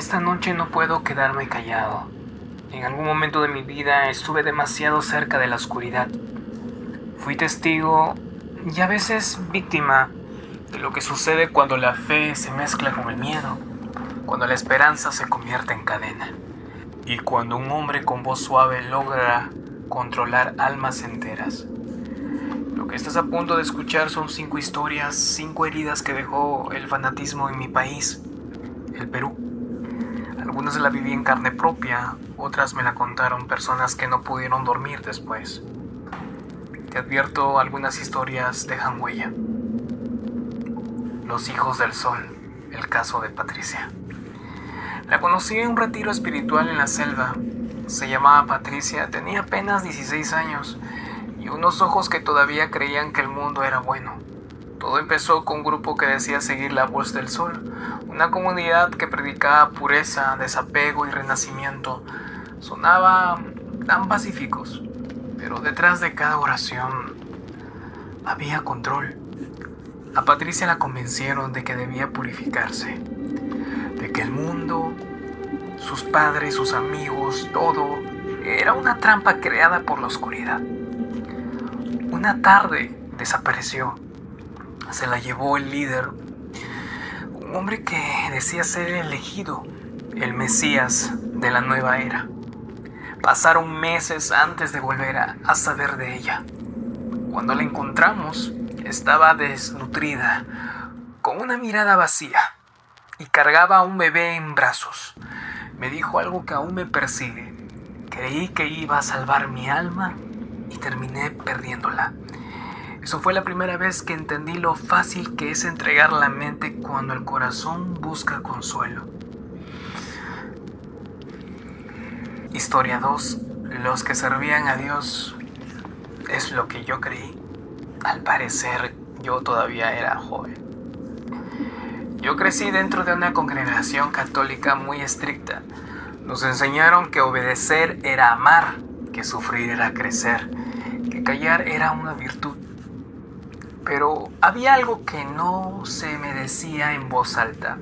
Esta noche no puedo quedarme callado. En algún momento de mi vida estuve demasiado cerca de la oscuridad. Fui testigo y a veces víctima de lo que sucede cuando la fe se mezcla con el miedo, cuando la esperanza se convierte en cadena y cuando un hombre con voz suave logra controlar almas enteras. Lo que estás a punto de escuchar son 5 historias, 5 heridas que dejó el fanatismo en mi país, el Perú. Algunas las viví en carne propia, otras me la contaron personas que no pudieron dormir después. Te advierto, algunas historias dejan huella. Los hijos del sol, el caso de Patricia. La conocí en un retiro espiritual en la selva. Se llamaba Patricia, tenía apenas 16 años y unos ojos que todavía creían que el mundo era bueno. Todo empezó con un grupo que decía seguir la voz del sol, una comunidad que predicaba pureza, desapego y renacimiento. Sonaban tan pacíficos, pero detrás de cada oración había control. A Patricia la convencieron de que debía purificarse, de que el mundo, sus padres, sus amigos, todo era una trampa creada por la oscuridad. Una tarde desapareció. Se la llevó el líder, un hombre que decía ser el elegido, el Mesías de la nueva era. Pasaron meses antes de volver a saber de ella. Cuando la encontramos, estaba desnutrida, con una mirada vacía, y cargaba a un bebé en brazos. Me dijo algo que aún me persigue. Creí que iba a salvar mi alma y terminé perdiéndola. Eso fue la primera vez que entendí lo fácil que es entregar la mente cuando el corazón busca consuelo. Historia 2. Los que servían a Dios. Es lo que yo creí. Al parecer, yo todavía era joven. Yo crecí dentro de una congregación católica muy estricta. Nos enseñaron que obedecer era amar, que sufrir era crecer, que callar era una virtud. Pero había algo que no se me decía en voz alta.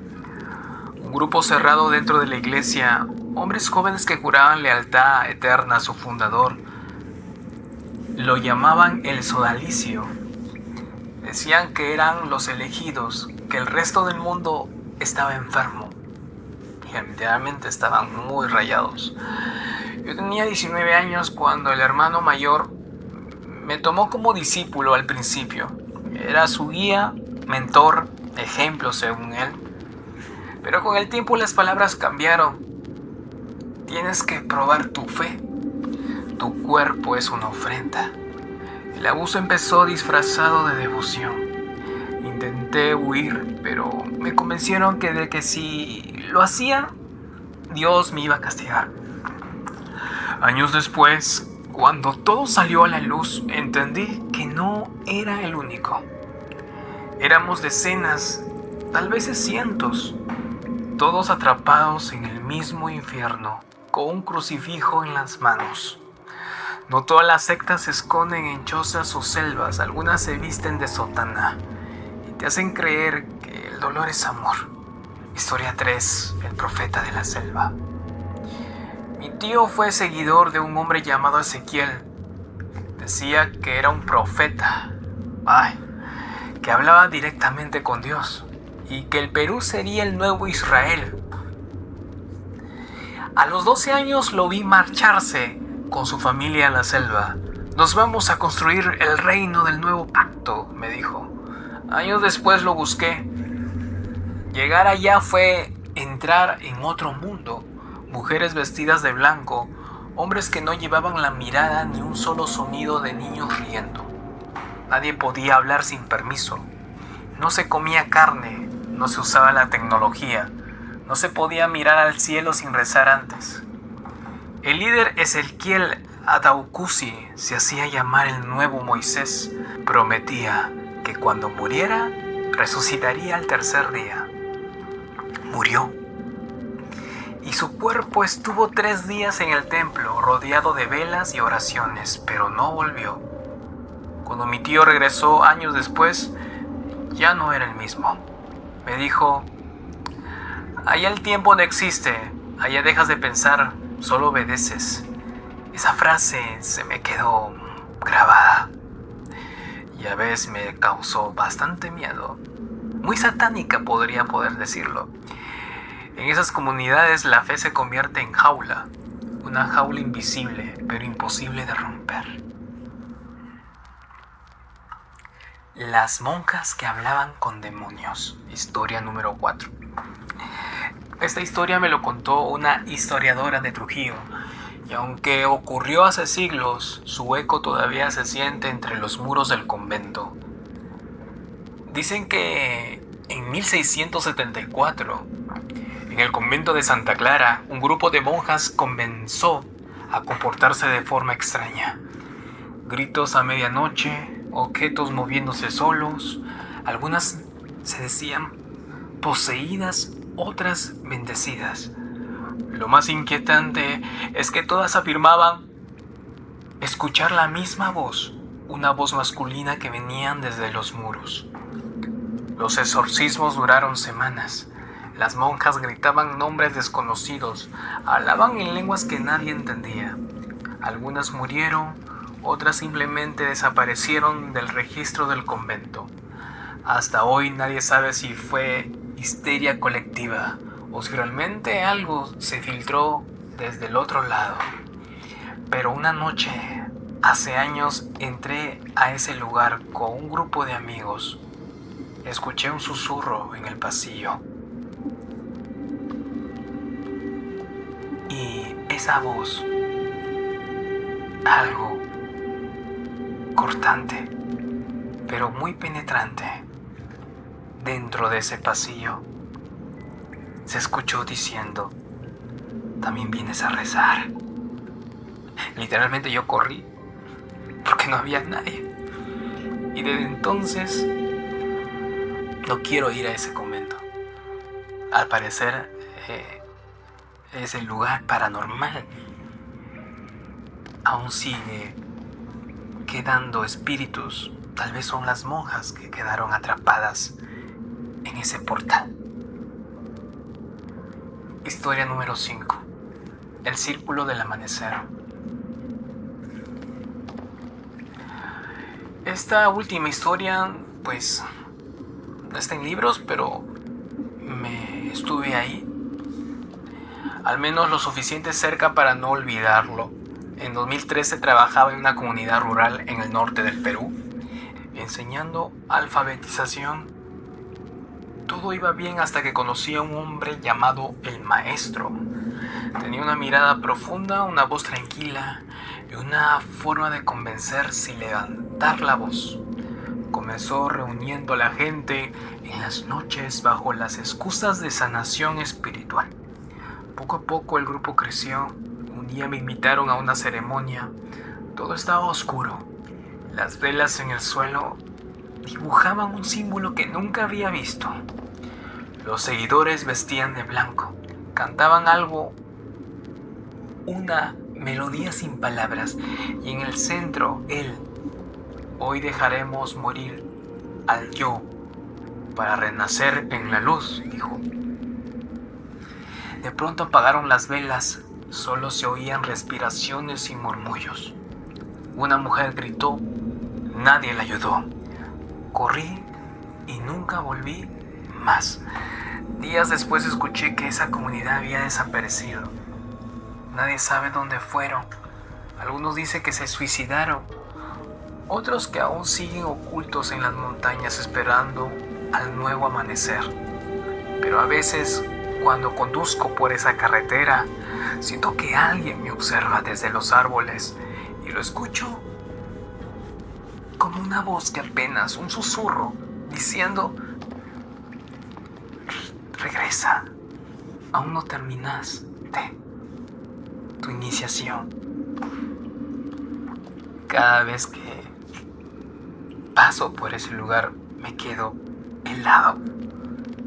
Un grupo cerrado dentro de la iglesia, hombres jóvenes que juraban lealtad eterna a su fundador, lo llamaban el sodalicio. Decían que eran los elegidos, que el resto del mundo estaba enfermo. Y literalmente estaban muy rayados. Yo tenía 19 años cuando el hermano mayor me tomó como discípulo al principio. Era su guía, mentor, ejemplo según él. Pero con el tiempo las palabras cambiaron. Tienes que probar tu fe. Tu cuerpo es una ofrenda. El abuso empezó disfrazado de devoción. Intenté huir, pero me convencieron de que si lo hacía, Dios me iba a castigar. Años después, cuando todo salió a la luz, entendí que no era el único. Éramos decenas, tal vez cientos, todos atrapados en el mismo infierno, con un crucifijo en las manos. No todas las sectas se esconden en chozas o selvas, algunas se visten de sotana y te hacen creer que el dolor es amor. Historia 3, el profeta de la selva. Mi tío fue seguidor de un hombre llamado Ezequiel. Decía que era un profeta, que hablaba directamente con Dios y que el Perú sería el nuevo Israel. A los 12 años lo vi marcharse con su familia a la selva. Nos vamos a construir el reino del nuevo pacto, me dijo. Años después lo busqué. Llegar allá fue entrar en otro mundo. Mujeres vestidas de blanco, hombres que no llevaban la mirada ni un solo sonido de niños riendo. Nadie podía hablar sin permiso. No se comía carne, no se usaba la tecnología, no se podía mirar al cielo sin rezar antes. El líder Ezequiel Adaucusi se hacía llamar el nuevo Moisés. Prometía que cuando muriera, resucitaría al tercer día. Murió. Y su cuerpo estuvo 3 días en el templo, rodeado de velas y oraciones, pero no volvió. Cuando mi tío regresó años después, ya no era el mismo. Me dijo: Allá el tiempo no existe, allá dejas de pensar, solo obedeces. Esa frase se me quedó grabada y a veces me causó bastante miedo. Muy satánica podría poder decirlo. En esas comunidades la fe se convierte en jaula, una jaula invisible pero imposible de romper. Las monjas que hablaban con demonios, historia número 4. Esta historia me lo contó una historiadora de Trujillo, y aunque ocurrió hace siglos, su eco todavía se siente entre los muros del convento. Dicen que en 1674, en el convento de Santa Clara, un grupo de monjas comenzó a comportarse de forma extraña. Gritos a medianoche, objetos moviéndose solos, algunas se decían poseídas, otras bendecidas. Lo más inquietante es que todas afirmaban escuchar la misma voz, una voz masculina que venían desde los muros. Los exorcismos duraron semanas. Las monjas gritaban nombres desconocidos, hablaban en lenguas que nadie entendía. Algunas murieron, otras simplemente desaparecieron del registro del convento. Hasta hoy nadie sabe si fue histeria colectiva o si realmente algo se filtró desde el otro lado. Pero una noche, hace años, entré a ese lugar con un grupo de amigos. Escuché un susurro en el pasillo. Y esa voz, algo cortante, pero muy penetrante, dentro de ese pasillo, se escuchó diciendo: ¿también vienes a rezar? Literalmente yo corrí, porque no había nadie. Y desde entonces no quiero ir a ese convento. Al parecer es el lugar paranormal. Aún sigue quedando espíritus. Tal vez son las monjas que quedaron atrapadas en ese portal. Historia número 5. El círculo del amanecer. Esta última historia, pues, no está en libros, pero me estuve ahí, al menos lo suficiente cerca para no olvidarlo. En 2013 trabajaba en una comunidad rural en el norte del Perú, enseñando alfabetización. Todo iba bien hasta que conocí a un hombre llamado el Maestro. Tenía una mirada profunda, una voz tranquila y una forma de convencer sin levantar la voz. Comenzó reuniendo a la gente en las noches bajo las excusas de sanación espiritual. Poco a poco el grupo creció. Un día me invitaron a una ceremonia. Todo estaba oscuro. Las velas en el suelo dibujaban un símbolo que nunca había visto. Los seguidores vestían de blanco. Cantaban algo, una melodía sin palabras. Y en el centro, él: hoy dejaremos morir al yo para renacer en la luz, dijo. De pronto apagaron las velas, solo se oían respiraciones y murmullos. Una mujer gritó, nadie la ayudó. Corrí y nunca volví más. Días después escuché que esa comunidad había desaparecido. Nadie sabe dónde fueron. Algunos dicen que se suicidaron. Otros que aún siguen ocultos en las montañas esperando al nuevo amanecer. Pero a veces, cuando conduzco por esa carretera, siento que alguien me observa desde los árboles y lo escucho como una voz que apenas, un susurro, diciendo: regresa, aún no terminaste tu iniciación. Cada vez que paso por ese lugar me quedo helado,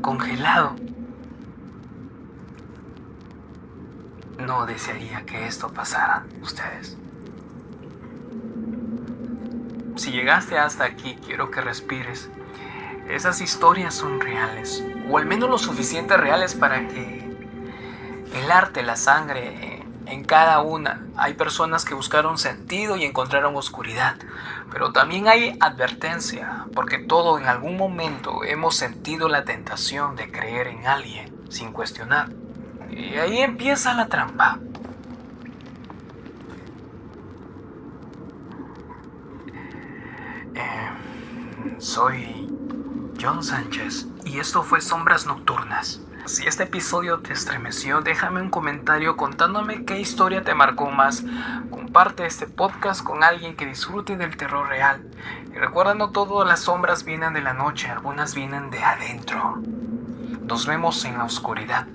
congelado. No desearía que esto pasara, ustedes. Si llegaste hasta aquí, quiero que respires, Esas historias son reales, o al menos lo suficiente reales para que el arte, la sangre, en cada una. Hay personas que buscaron sentido y encontraron oscuridad, pero también hay advertencia, porque todos en algún momento hemos sentido la tentación de creer en alguien sin cuestionar. Y ahí empieza la trampa. Soy John Sánchez y esto fue Sombras Nocturnas. Si este episodio te estremeció, déjame un comentario contándome qué historia te marcó más. Comparte este podcast con alguien que disfrute del terror real. Y recuerda, no todas las sombras vienen de la noche, algunas vienen de adentro. Nos vemos en la oscuridad.